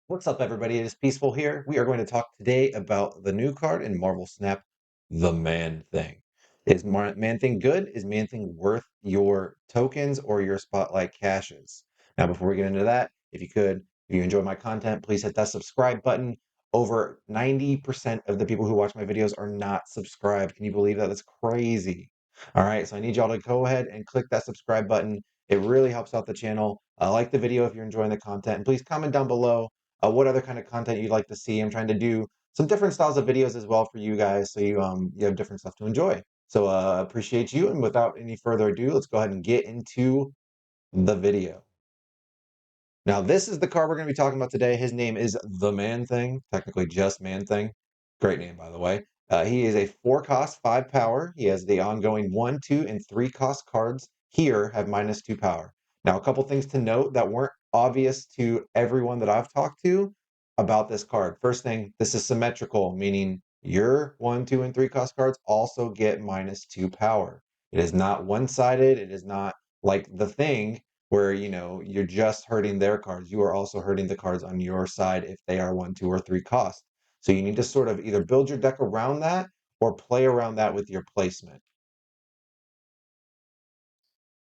What's up, everybody? It is Peaceful here. We are going to talk today about the new card in Marvel Snap, the Man Thing. Is Man Thing good? Is Man Thing worth your tokens or your Spotlight caches? Now, before we get into that, if you enjoy my content, please hit that subscribe button. Over 90% of the people who watch my videos are not subscribed. Can you believe that? That's crazy. All right, so I need y'all to go ahead and click that subscribe button. It really helps out the channel. Like the video if you're enjoying the content, and please comment down below what other kind of content you'd like to see. I'm trying to do some different styles of videos as well for you guys, so you have different stuff to enjoy. So appreciate you, and without any further ado, let's go ahead and get into the video. Now, this is the card we're going to be talking about today. His name is the Man Thing, technically just Man Thing. Great name, by the way. He is a 4-cost, 5 power. He has the ongoing 1, 2, and 3 cost cards here have -2 power. Now, a couple things to note that weren't obvious to everyone that I've talked to about this card. First thing, this is symmetrical, meaning your 1, 2, and 3 cost cards also get -2 power. It is not one-sided. It is not like the Thing, where you're just hurting their cards. You are also hurting the cards on your side if they are 1, 2, or 3 cost. So you need to sort of either build your deck around that or play around that with your placement.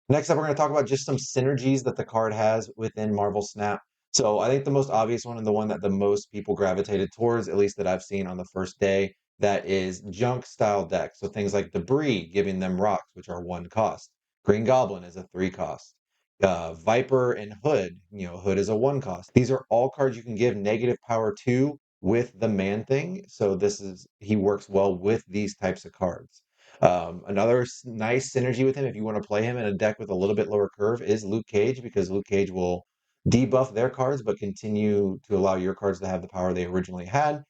Next up, we're going to talk about just some synergies that the card has within Marvel Snap. So I think the most obvious one and the one that the most people gravitated towards, at least that I've seen on the first day, that is junk style decks. So things like Debrii, giving them rocks, which are 1 cost. Green Goblin is a 3 cost. Viper and Hood, Hood is a 1 cost. These are all cards you can give negative power to with the Man Thing. So he works well with these types of cards. Another nice synergy with him, if you want to play him in a deck with a little bit lower curve, is Luke Cage, because Luke Cage will debuff their cards but continue to allow your cards to have the power they originally had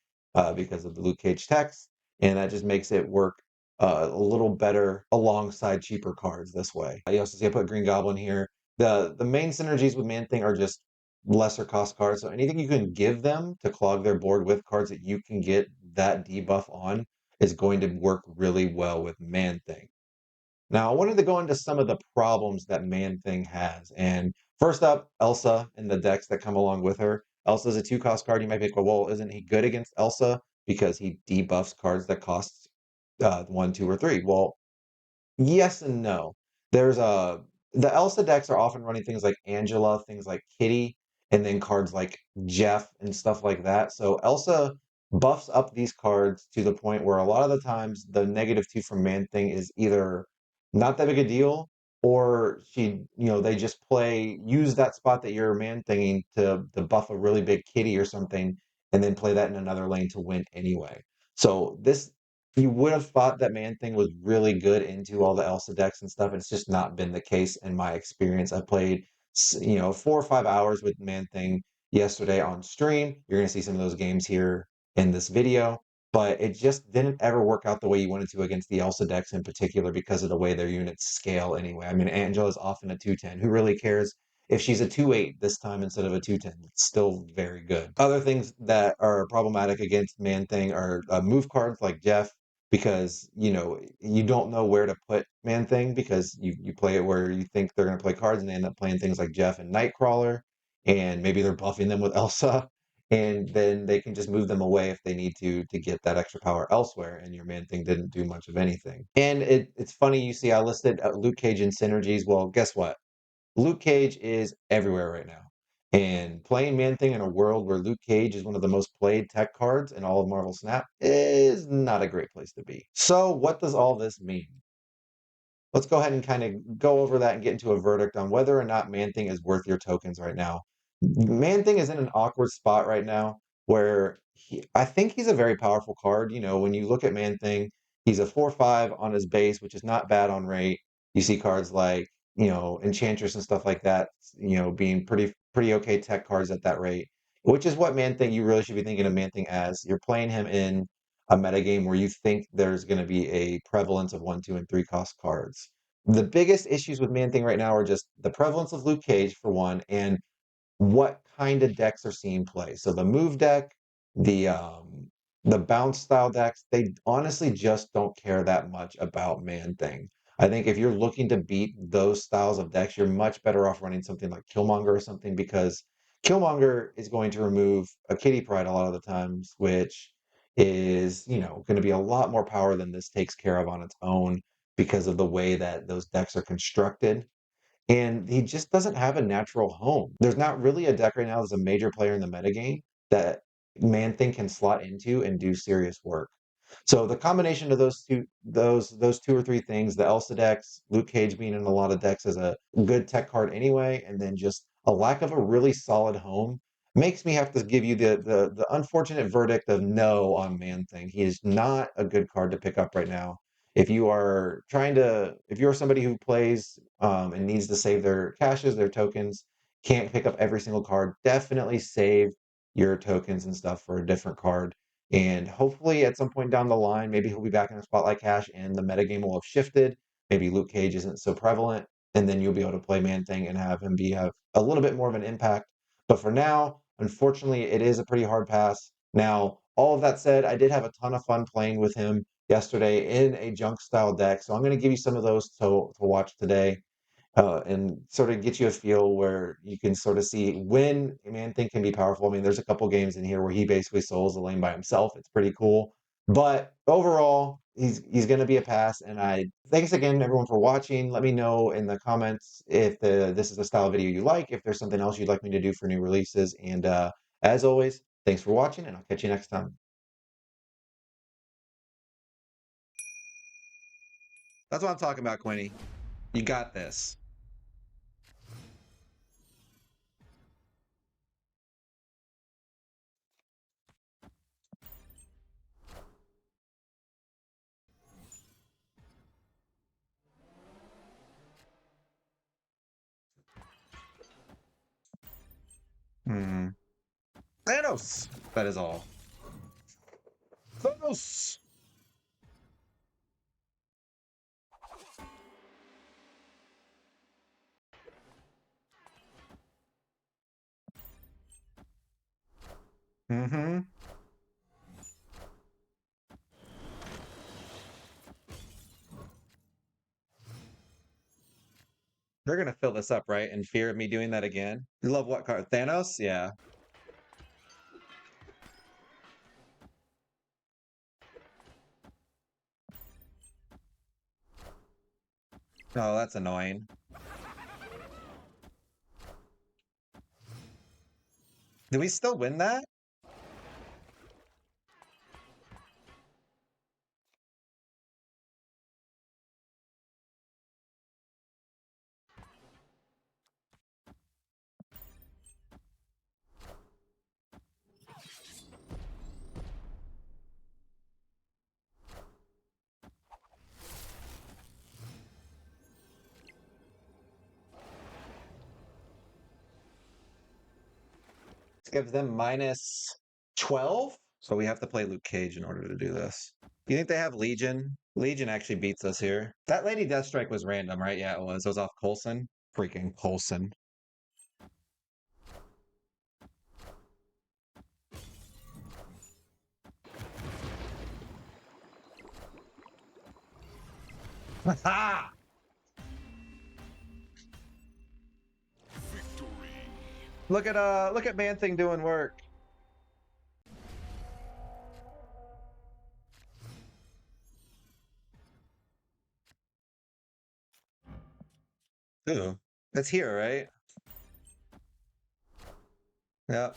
because of the Luke Cage text. And that just makes it work a little better alongside cheaper cards this way. You also see I put Green Goblin here. The main synergies with Man Thing are just lesser cost cards. So anything you can give them to clog their board with cards that you can get that debuff on is going to work really well with Man Thing. Now, I wanted to go into some of the problems that Man Thing has. And first up, Elsa and the decks that come along with her. Elsa's a 2-cost card. You might think, well, isn't he good against Elsa because he debuffs cards that cost 1, 2, or 3? Well, yes and no. There's a The Elsa decks are often running things like Angela, things like Kitty, and then cards like Jeff and stuff like that. So Elsa buffs up these cards to the point where a lot of the times the -2 from Man Thing is either not that big a deal, or they just use that spot that you're Man Thinging to buff a really big Kitty or something, and then play that in another lane to win anyway. So this you would have thought that Man Thing was really good into all the Elsa decks and stuff. It's just not been the case in my experience. I played, 4 or 5 hours with Man Thing yesterday on stream. You're going to see some of those games here in this video, but it just didn't ever work out the way you wanted to against the Elsa decks in particular because of the way their units scale anyway. I mean, Angela is often a 2/10. Who really cares if she's a 2/8 this time instead of a 2/10? It's still very good. Other things that are problematic against Man Thing are move cards like Jeff, because you don't know where to put Man Thing because you play it where you think they're going to play cards and they end up playing things like Jeff and Nightcrawler, and maybe they're buffing them with Elsa, and then they can just move them away if they need to get that extra power elsewhere, and your Man Thing didn't do much of anything. And it's funny, you see I listed Luke Cage and Synergies. Well, guess what? Luke Cage is everywhere right now. And playing Man Thing in a world where Luke Cage is one of the most played tech cards in all of Marvel Snap is not a great place to be. So, what does all this mean? Let's go ahead and kind of go over that and get into a verdict on whether or not Man Thing is worth your tokens right now. Man Thing is in an awkward spot right now where I think he's a very powerful card. When you look at Man Thing, he's a 4/5 on his base, which is not bad on rate. You see cards like, Enchantress and stuff like that, being pretty okay tech cards at that rate, which is what Man Thing you really should be thinking of Man Thing as. You're playing him in a metagame where you think there's going to be a prevalence of 1, 2, and 3 cost cards. The biggest issues with Man Thing right now are just the prevalence of Luke Cage, for one, and what kind of decks are seeing play. So the move deck, the bounce style decks, they honestly just don't care that much about Man Thing. I think if you're looking to beat those styles of decks, you're much better off running something like Killmonger or something, because Killmonger is going to remove a Kitty Pryde a lot of the times, which is, going to be a lot more power than this takes care of on its own because of the way that those decks are constructed. And he just doesn't have a natural home. There's not really a deck right now that's a major player in the metagame that Man-Thing can slot into and do serious work. So the combination of those two or three things, the Elsa decks, Luke Cage being in a lot of decks as a good tech card anyway, and then just a lack of a really solid home makes me have to give you the unfortunate verdict of no on Man Thing. He is not a good card to pick up right now. If you're somebody who plays and needs to save their caches, their tokens, can't pick up every single card, definitely save your tokens and stuff for a different card. And hopefully, at some point down the line, maybe he'll be back in a Spotlight Cache and the metagame will have shifted. Maybe Luke Cage isn't so prevalent, and then you'll be able to play Man Thing and have him have a little bit more of an impact. But for now, unfortunately, it is a pretty hard pass. Now, all of that said, I did have a ton of fun playing with him yesterday in a junk style deck. So I'm going to give you some of those to watch today and sort of get you a feel where you can sort of see when Man Thing can be powerful. I mean, there's a couple games in here where he basically souls the lane by himself. It's pretty cool. But overall, he's going to be a pass. And I thanks again everyone for watching. Let me know in the comments if this is the style of video you like, if there's something else you'd like me to do for new releases. And as always, thanks for watching, and I'll catch you next time. That's what I'm talking about, Quinny. You got this. Hmm. Thanos. That is all. Thanos. Mm-hmm. They're gonna fill this up, right? In fear of me doing that again. You love what card? Thanos? Yeah. Oh, that's annoying. Do we still win that? This gives them minus 12. So we have to play Luke Cage in order to do this. Do you think they have Legion? Legion actually beats us here. That Lady Deathstrike was random, right? Yeah, it was. It was off Coulson. Freaking Coulson. Ha! Look at Man Thing doing work. Ooh. That's here, right? Yeah.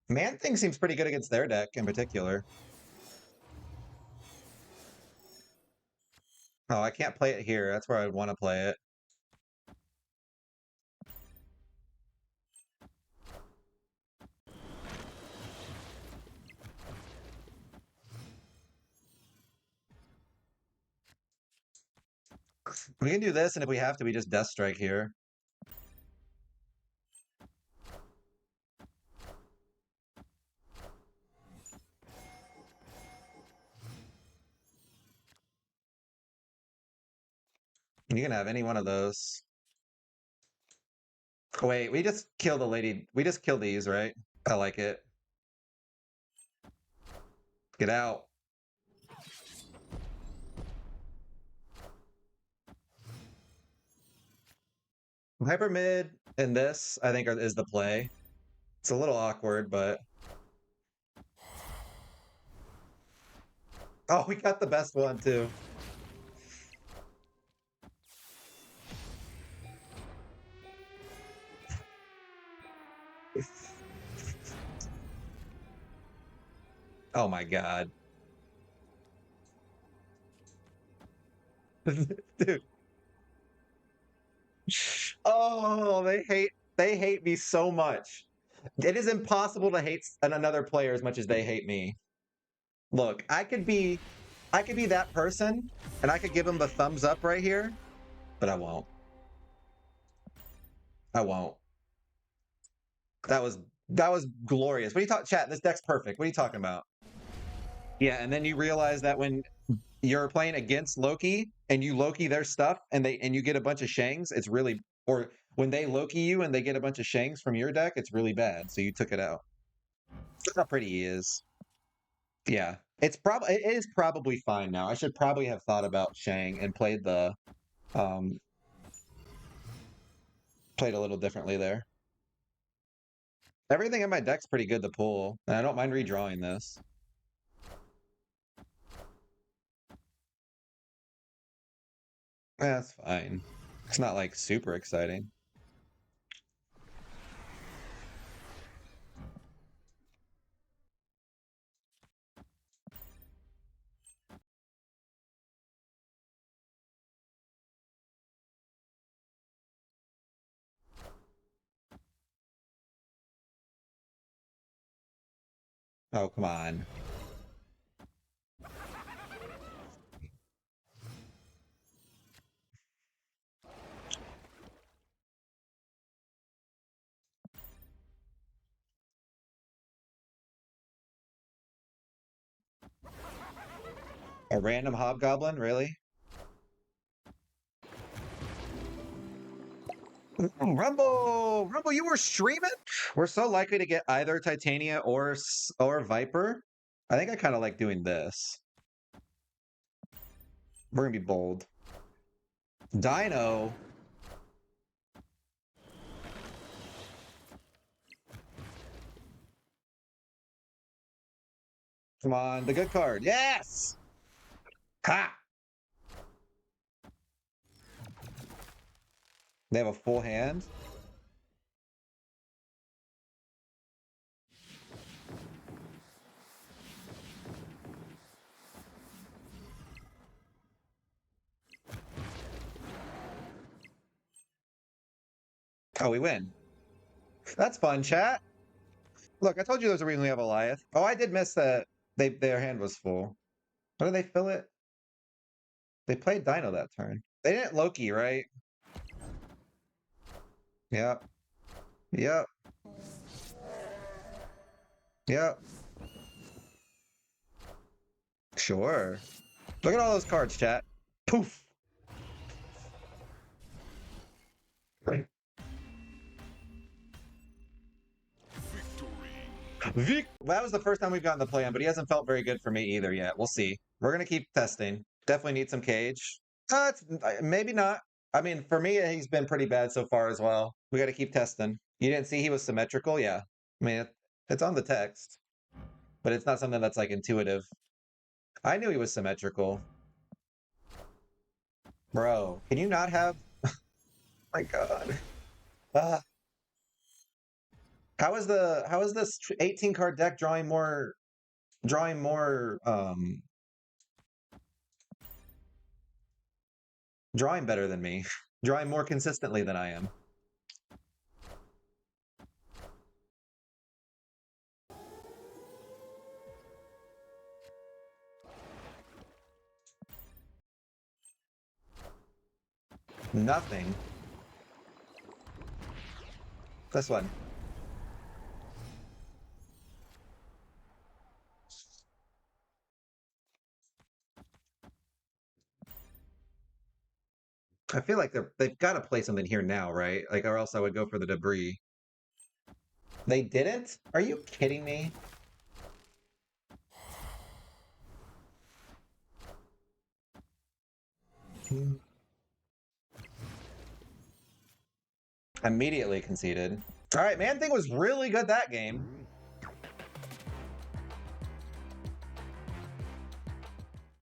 Man Thing seems pretty good against their deck in particular. Oh, I can't play it here. That's where I'd want to play it. We can do this, and if we have to, we just Death Strike here. You can have any one of those. Oh, wait, we just kill the lady. We just kill these, right? I like it. Get out. Hyper mid in this, I think, is the play. It's a little awkward, but... Oh, we got the best one, too. Oh my god. Dude. Oh, they hate me so much. It is impossible to hate another player as much as they hate me. Look, I could be that person and I could give them the thumbs up right here, but I won't. I won't. That was glorious. What are you talking, chat? This deck's perfect. What are you talking about? Yeah, and then you realize that when you're playing against Loki and you Loki their stuff and you get a bunch of Shangs, it's really, or when they Loki you and they get a bunch of Shangs from your deck, it's really bad. So you took it out. That's how pretty he is. Yeah. It is probably fine now. I should probably have thought about Shang and um played a little differently there. Everything in my deck's pretty good to pull, and I don't mind redrawing this. That's fine. It's not like super exciting. Oh, come on. A random hobgoblin, really? Rumble! Rumble, you were streaming? We're so likely to get either Titania or Viper. I think I kind of like doing this. We're gonna be bold. Dino. Come on, the good card. Yes! Ha! They have a full hand. Oh, we win. That's fun, chat. Look, I told you there's a reason we have Alioth. Oh, I did miss that their hand was full. What did they fill it? They played Dino that turn. They didn't Loki, right? Yep. Yep. Yep. Sure. Look at all those cards, chat. Poof. Vic. That was the first time we've gotten the play-in, but he hasn't felt very good for me either yet. We'll see. We're gonna keep testing. Definitely need some cage. Maybe not. I mean, for me, he's been pretty bad so far as well. We got to keep testing. You didn't see he was symmetrical? Yeah. I mean, it's on the text, but it's not something that's like intuitive. I knew he was symmetrical. Bro, can you not have... My God. Uh, how is this 18 card deck drawing better than me? Drawing more consistently than I am. Nothing. This one. I feel like they've got to play something here now, right? Like, or else I would go for the Debris. They didn't? Are you kidding me? Immediately conceded. All right, Man Thing was really good that game.